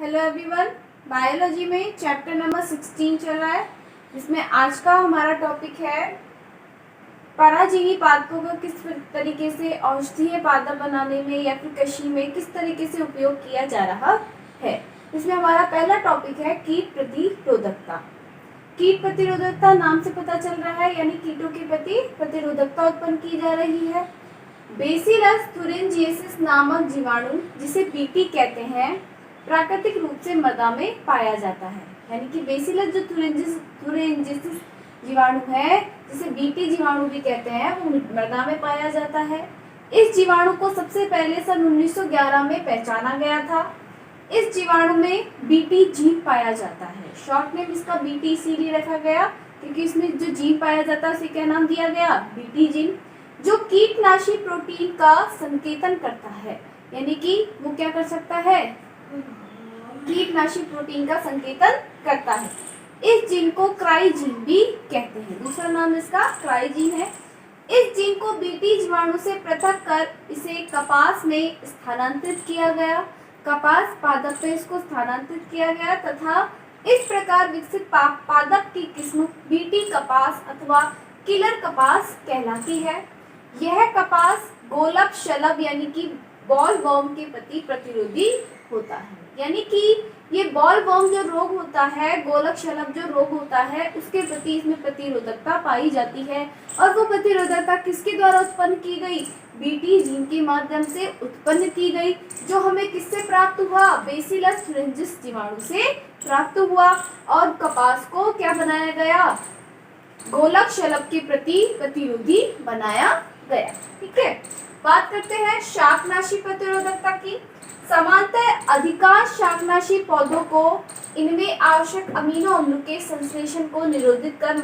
Hello everyone, biology में chapter number 16 चल रहा है, जिसमें आज का हमारा टॉपिक है पराजीवी पादपों का किस तरीके से औषधीय पादप बनाने में या फिर कृषि में किस तरीके से उपयोग किया जा रहा है। इसमें हमारा पहला टॉपिक है कीट प्रतिरोधकता। कीट प्रतिरोधकता नाम से पता चल रहा है, यानी कीटों के प्रति प्रतिरोधकता उत्पन्न की जा रही है। बेसिलस thuringiensis नामक जीवाणु, जिसे बीटी कहते हैं, प्राकृतिक रूप से मृदा में पाया जाता है। यानी कि बेसिलस जो thuringiensis जीवाणु है, जिसे बीटी जीवाणु भी कहते हैं, वो मृदा में पाया जाता है। इस जीवाणु को सबसे पहले सन 1911 में पहचाना गया था। इस जीवाणु में बीटी जीन पाया जाता है। शॉर्ट नेम इसका बीटी इसीलिए रखा गया क्योंकि इसमें जो जीन पाया जाता है उसे क्या नाम दिया गया, बीटी जीन, जो कीटनाशी प्रोटीन का संकेतन करता है। यानी कि वो क्या कर सकता है, कीटनाशी प्रोटीन का संकेतन करता है। इस जीन को क्राइजीन भी कहते हैं, दूसरा नाम इसका क्राइजीन है। इस जीन को बीटी जीवाणु से पृथक कर इसे कपास में स्थानांतरित किया गया, कपास पादप पे इसको स्थानांतरित किया गया तथा इस प्रकार विकसित पादप की किस्म बीटी कपास अथवा किलर कपास कहलाती है। यह कपास गोलक शलभ यानी कि बॉल वर्म के प्रति प्रतिरोधी होता है। यानी कि ये बॉल वर्म जो रोग होता है, गोलक शलभ जो रोग होता है, उसके प्रति इसमें प्रतिरोधकता पाई जाती है। और वो प्रतिरोधकता किसके द्वारा उत्पन्न की गई, बीटी जीन के माध्यम से उत्पन्न की गई, जो हमें किससे प्राप्त हुआ, बेसिलस thuringiensis जीवाणु से प्राप्त हुआ। और कपास को क्या बनाया गया, गोलक शलभ के प्रति प्रतिरोधी बनाया गया। ठीक है, बात करते हैं शाकनाशी प्रतिरोधकता की। सामान्यतः अधिकांश शाकनाशी पौधों को इनमें आवश्यक अमीनो अम्ल के संश्लेषण को निरोधित कर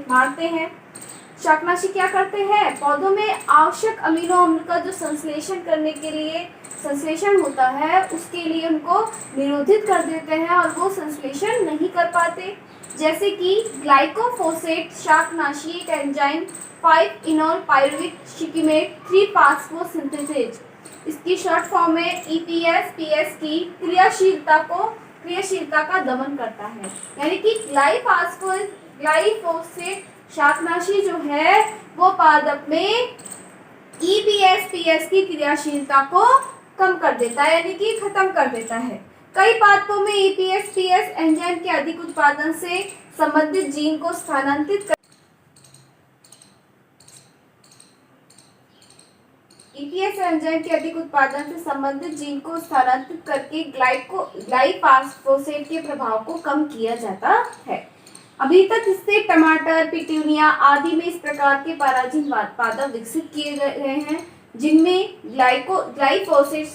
मारते हैं। शाकनाशी क्या करते हैं, पौधों में आवश्यक अमीनो अम्ल का जो संश्लेषण करने के लिए संश्लेषण होता है, उसके लिए उनको निरोधित कर देते हैं और वो संश्लेषण नहीं कर पाते। जैसे कि ग्लाइकोफोसेट शाकनाशी एक एंजाइम 5-इनोल पायरुविक शिकीमेट 3-फास्फोसिंथेसेज, इसकी शॉर्ट फॉर्म में EPS की क्रियाशीलता का दमन करता है। यानी कि ग्लाइफोसेट शाकनाशी जो है वो पादप में EPS की क्रियाशीलता को कम कर देता है, यानी कि खत्म कर देता है। कई पादपों में EPS एंजाइम के अधिक उत्पादन से संबंधित जीन को स्थानांतरित EPS एंजाइम के अधिक उत्पादन से संबंधित जीन को स्थानांतरित करके ग्लाइफॉस्फोसेट के प्रभाव को कम किया जाता है। अभी तक इससे टमाटर, पिटूनिया आदि में इस प्रकार के पराजीन पादप विकसित किए गए हैं, जिनमें ग्लाइफोसेट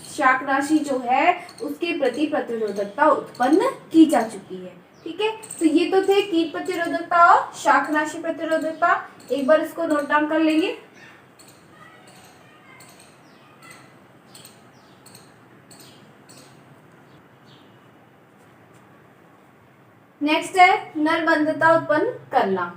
शाकनाशी जो है उसके प्रति प्रतिरोधकता उत्पन्न की जा चुकी है। ठीक है, तो ये तो थे कीट प्रतिरोधकता और शाकनाशी प्रतिरोधकता। एक बार इसको नोट डाउन कर लेंगे। नेक्स्ट है नरबंधता उत्पन्न करना।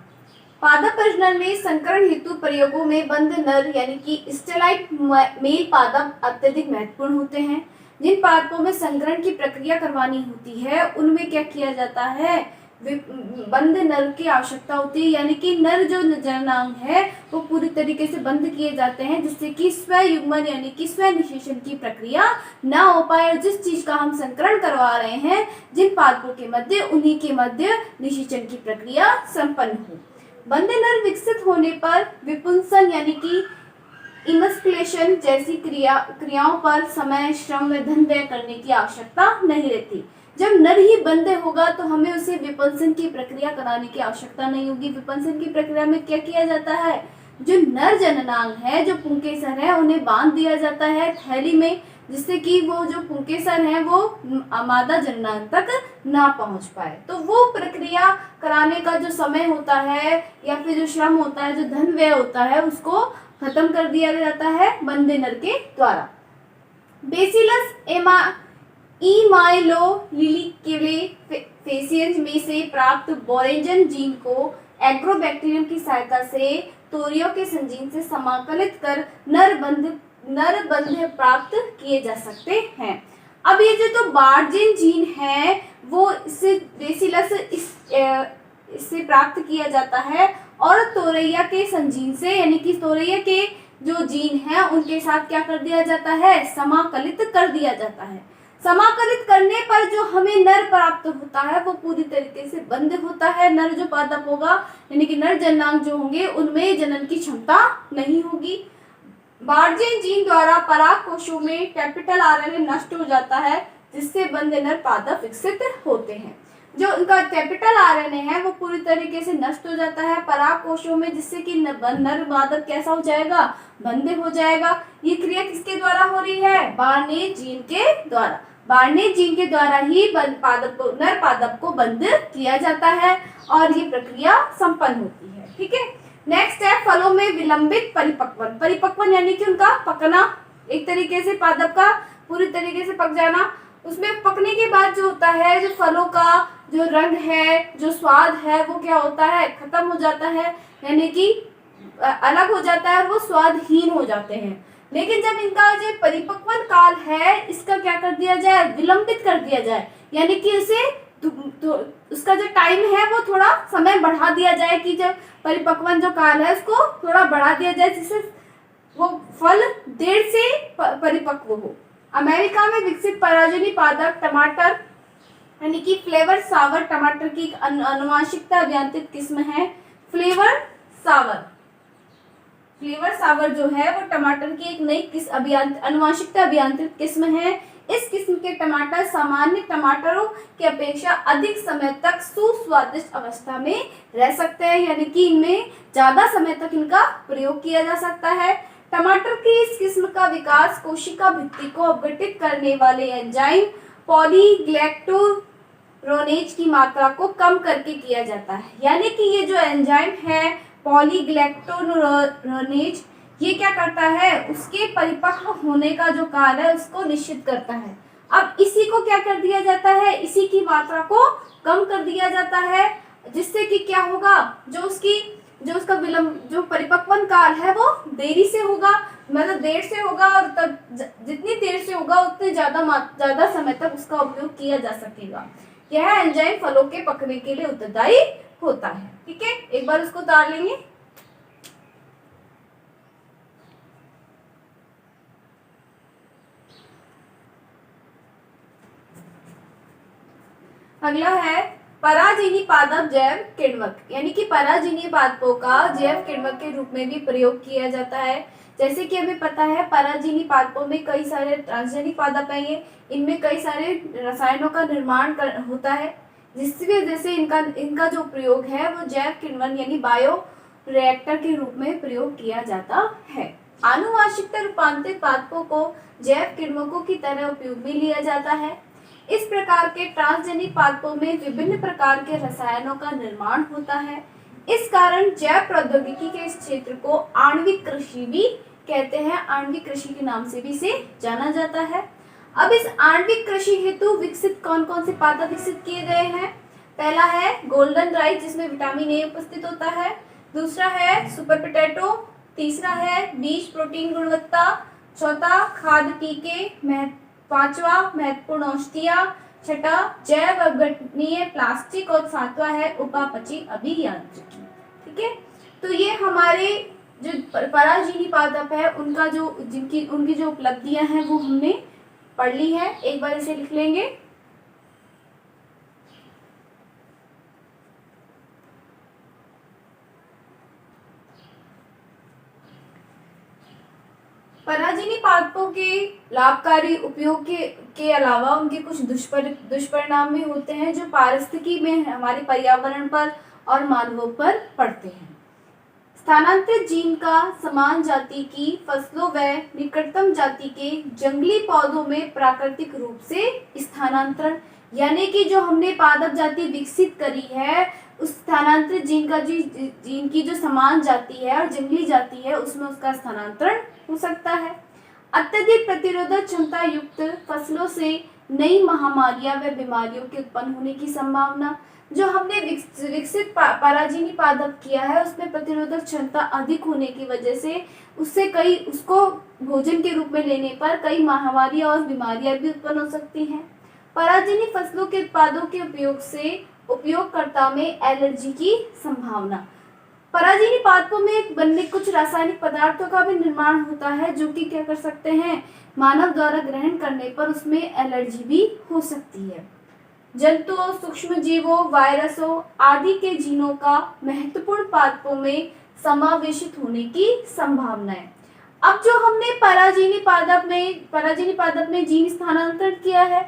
पादप प्रजनन में संकरण हेतु प्रयोगों में बंध नर यानी कि स्टेलाइट मेल पादप अत्यधिक महत्वपूर्ण होते हैं। जिन पादपों में संकरण की प्रक्रिया करवानी होती है उनमें क्या किया जाता है, बंध नर की आवश्यकता होती है। यानी कि नर जो जननांग है वो पूरी तरीके से बंद किए जाते हैं, जिससे कि स्वयुग्मन यानी कि स्व निषेचन की प्रक्रिया ना हो पाए। और जिस चीज का हम संकरण करवा रहे हैं जिन पादपों के मध्य, उन्हीं के मध्य निषेचन की प्रक्रिया संपन्न हो। बंध नर विकसित होने पर विपुंसन यानी कि इमस्कुलेशन जैसी क्रियाओं पर समय, श्रम व धन व्यय करने की आवश्यकता नहीं रहती। जब नर ही बंध होगा तो हमें उसे विपुंसन की प्रक्रिया कराने की आवश्यकता नहीं होगी। विपुंसन की प्रक्रिया में क्या किया जाता है, जो नर जननांग है, जो पुंकेसर है, उन्हें बांध दिया जाता है थैली में, जिससे कि वो जो पुंकेसर है वो मादा जननांग तक ना पहुंच पाए। तो वो प्रक्रिया कराने का जो समय होता है या फिर जो श्रम होता है, जो धन व्यय होता है, उसको खत्म कर दिया जाता है बंध नर के द्वारा। बेसिलस इमाइलोलिलिकेफेसियंस में से प्राप्त बोरेजन जीन को एग्रोबैक्टीरियम की सहायता से तोरियों के संजीन से समाकलित कर नर बंध प्राप्त किए जा सकते हैं। अब ये जो तो बार्जिन जीन है वो इससे बेसिलस इससे प्राप्त किया जाता है, और तोरैया के संजीन से, यानी कि तोरैया के जो जीन है उनके साथ क्या कर दिया जाता है, समाकलित कर दिया जाता है। समाकलित करने पर जो हमें नर प्राप्त होता है वो पूरी तरीके से बंद होता है। नर जो पादप होगा यानी कि नर जननांग जो होंगे उनमें जनन की क्षमता नहीं होगी। बार्जिन जीन द्वारा पराग कोशों में कैपिटल आरएनए नष्ट हो जाता है, जिससे बंद नर पादप विकसित होते हैं। जो उनका कैपिटल आरएनए है वो पूरी तरीके से नष्ट हो जाता है पराग कोशों में, जिससे कि नर पादप कैसा हो जाएगा, बंद हो जाएगा। ये क्रिया किसके द्वारा हो रही है, बार्नेज जीन के द्वारा। बार्नेज जीन के द्वारा ही नर पादप को बंद किया जाता है और ये प्रक्रिया संपन्न होती है। ठीक है, नेक्स्ट है फलों में विलंबित परिपक्वन। परिपक्वन यानी कि उनका पकना, एक तरीके से पादप का पूरी तरीके से पक जाना। उसमें पकने के बाद जो होता है, जो फलों का जो रंग है, जो स्वाद है, वो क्या होता है, खत्म हो जाता है, यानी कि अलग हो जाता है और वो स्वादहीन हो जाते हैं। लेकिन जब इनका जो परिपक्वन काल है इसका क्या कर दिया जाए, विलंबित कर दिया जाए, यानी कि उसे उसका जो टाइम है वो थोड़ा समय बढ़ा दिया जाए, कि जब परिपक्वन जो काल है उसको थोड़ा बढ़ा दिया जाए, जिससे वो फल देर से परिपक्व हो। अमेरिका में विकसित पराजनी पादप टमाटर यानी कि फ्लेवर सावर टमाटर की आनुवांशिकता अभियांत्रित किस्म है। फ्लेवर सावर जो है वो टमाटर की एक नई आनुवांशिकता अभियांत्रित किस्म है। इस किस्म के टमाटर सामान्य टमाटरों की अपेक्षा अधिक समय तक सुस्वादिष्ट अवस्था में रह सकते हैं, यानी कि इनमें ज्यादा समय तक इनका प्रयोग किया जा सकता है। टमाटर की इस किस्म का विकास कोशिका भित्ति को अपघटित करने वाले एंजाइम पॉलीग्लैक्टोरोनेज की मात्रा को कम करके किया जाता है। यानी कि ये जो एंजाइम है पॉलीग्लैक्टोरोनेज, ये क्या करता है, उसके परिपक्व होने का जो काल है उसको निश्चित करता है। अब इसी को क्या कर दिया जाता है, इसी की मात्रा को कम कर दिया जाता है, जिससे कि क्या होगा, जो उसका जो परिपक्वन काल है वो देरी से होगा, मतलब देर से होगा, और तब जितनी देर से होगा उतने ज्यादा समय तक उसका उपयोग किया जा सकेगा। यह एंजाइम फलों के पकने के लिए उत्तरदायी होता है। ठीक है, एक बार उसको उतार लेंगे। अगला है पराजीवी पादप जैव किण्वक, यानी कि पराजीवी पादपों का जैव किण्वक के रूप में भी प्रयोग किया जाता है। जैसे कि हमें पता है पराजीवी पादपों में कई सारे ट्रांसजेनिक पादप हैं, ये इनमें कई सारे रसायनों का निर्माण होता है, जिसकी वजह से इनका जो प्रयोग है वो जैव किण्वन यानी बायो रिएक्टर के रूप में प्रयोग किया जाता है। आनुवांशिकता रूपांतरित पादपों को जैव किण्वकों की तरह उपयोग में लिया जाता है। इस प्रकार के ट्रांसजेनिक पादपों में विभिन्न प्रकार के रसायनों का निर्माण होता है। इस कारण जैव प्रौद्योगिकी के इस क्षेत्र को आणविक कृषि भी कहते हैं, आणविक कृषि के नाम से भी इसे जाना जाता है। अब इस आणविक कृषि हेतु विकसित कौन कौन से पादप विकसित किए गए हैं। पहला है गोल्डन राइस, जिसमें विटामिन ए उपस्थित होता है। दूसरा है सुपर पोटैटो। तीसरा है बीज प्रोटीन गुणवत्ता। चौथा खाद्य टीके। पांचवा महत्वपूर्ण औषधियां। छठा जैव अपघटनीय प्लास्टिक और सातवां है उपापचय अभियांत्रिकी। ठीक है, तो ये हमारे जो पराजीवी पादप है उनका जो उनकी जो उपलब्धियां हैं वो हमने पढ़ ली है। एक बार इसे लिख लेंगे। पराजीवी पादपों के लाभकारी उपयोग के अलावा उनके कुछ दुष्परिणाम भी होते हैं, जो पारिस्थितिकी में हमारे पर्यावरण पर और मानवों पर पड़ते हैं। स्थानांतरित जीन का समान जाति की फसलों व निकटतम जाति के जंगली पौधों में प्राकृतिक रूप से स्थानांतरण, यानी कि जो हमने पादप जाति विकसित करी है उस स्थानांतरित जीन की जो समान जाति है और जंगली जाति है उसमें उसका स्थानांतरण हो सकता है। अत्यधिक प्रतिरोधक क्षमता युक्त फसलों से नई महामारियां व बीमारियों के उत्पन्न होने की संभावना। जो हमने विकसित पराजीवी पादप किया है उसमें प्रतिरोधक क्षमता अधिक होने की वजह से उसको भोजन के रूप में लेने पर कई महामारियां और बीमारियां भी उत्पन्न हो सकती हैं। पराजीवी फसलों के उत्पादों के उपयोग से उपयोगकर्ता में एलर्जी की संभावना। पराजीवी पादपों में बनने कुछ रासायनिक पदार्थों का भी निर्माण होता है जो कि क्या कर सकते हैं, मानव द्वारा ग्रहण करने पर उसमें एलर्जी भी हो सकती है। जंतुओं, सूक्ष्म जीवों, वायरसों आदि के जीनों का महत्वपूर्ण पादपों में समावेशित होने की संभावना है। अब जो हमने पराजीवी पादप में जीन स्थानांतरण किया है,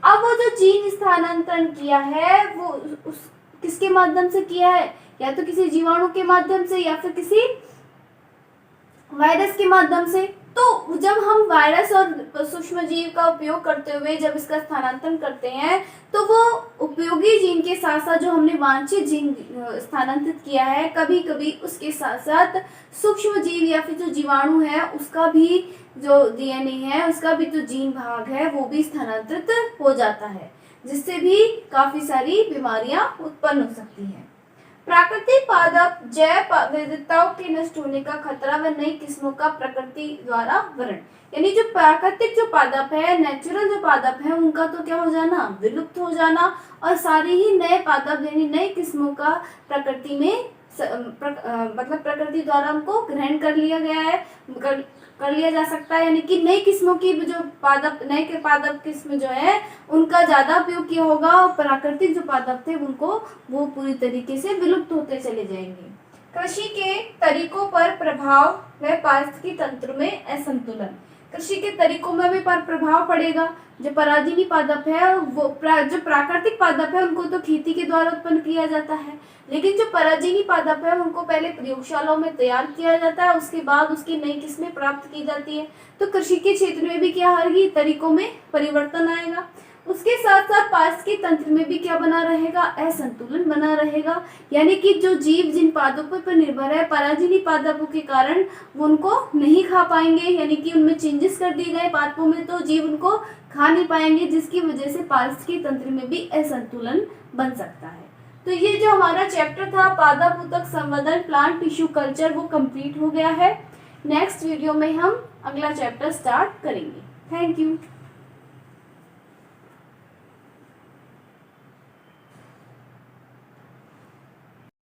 अब वो जो जीन स्थानांतरण किया है वो किसके माध्यम से किया है, या तो किसी जीवाणु के माध्यम से या फिर किसी वायरस के माध्यम से। तो जब हम वायरस और सूक्ष्म जीव का उपयोग करते हुए जब इसका स्थानांतरण करते हैं तो वो उपयोगी जीन के साथ साथ जो हमने वांछित जीन स्थानांतरित किया है, कभी कभी उसके साथ साथ सूक्ष्म जीव या फिर जो जीवाणु है उसका भी जो डीएनए है, उसका भी जो जीन भाग है वो भी स्थानांतरित हो जाता है, जिससे भी काफी सारी बीमारियां उत्पन्न हो सकती हैं। प्राकृतिक पादप जैव विविधताओं के नष्ट होने का खतरा व नई किस्मों का प्रकृति द्वारा वरण, यानी जो प्राकृतिक जो पादप है, नेचुरल जो पादप है, उनका तो क्या हो जाना, विलुप्त हो जाना, और सारे ही नए पादप यानी नई किस्मों का प्रकृति में मतलब प्रकृति द्वारा उनको ग्रहण कर लिया गया है, कर लिया जा सकता है, यानी कि नई किस्मों की जो पादप किस्म जो है उनका ज्यादा उपयोग किया होगा, और प्राकृतिक जो पादप थे उनको वो पूरी तरीके से विलुप्त होते चले जाएंगे। कृषि के तरीकों पर प्रभाव व पारिस्थितिकी तंत्र में असंतुलन। कृषि के तरीकों में भी प्रभाव पड़ेगा। जो पराजीवी पादप है वो जो प्राकृतिक पादप है उनको तो खेती के द्वारा उत्पन्न किया जाता है, लेकिन जो पराजीवी पादप है उनको पहले प्रयोगशालाओं में तैयार किया जाता है, उसके बाद उसकी नई किस्में प्राप्त की जाती है। तो कृषि के क्षेत्र में भी क्या होगी, तरीकों में परिवर्तन आएगा। उसके साथ साथ पारिस्थितिकी तंत्र में भी क्या बना रहेगा, असंतुलन बना रहेगा, यानी कि जो जीव जिन पादपों पर निर्भर है पराजीवी पादपों के कारण वो उनको नहीं खा पाएंगे, यानी कि उनमें चेंजेस कर दिए गए पादपों में, तो जीव उनको खा नहीं पाएंगे, जिसकी वजह से पारिस्थितिकी तंत्र में भी असंतुलन बन सकता है। तो ये जो हमारा चैप्टर था पादप ऊतक संवर्धन, प्लांट टिश्यू कल्चर, वो कंप्लीट हो गया है। नेक्स्ट वीडियो में हम अगला चैप्टर स्टार्ट करेंगे। Thank you.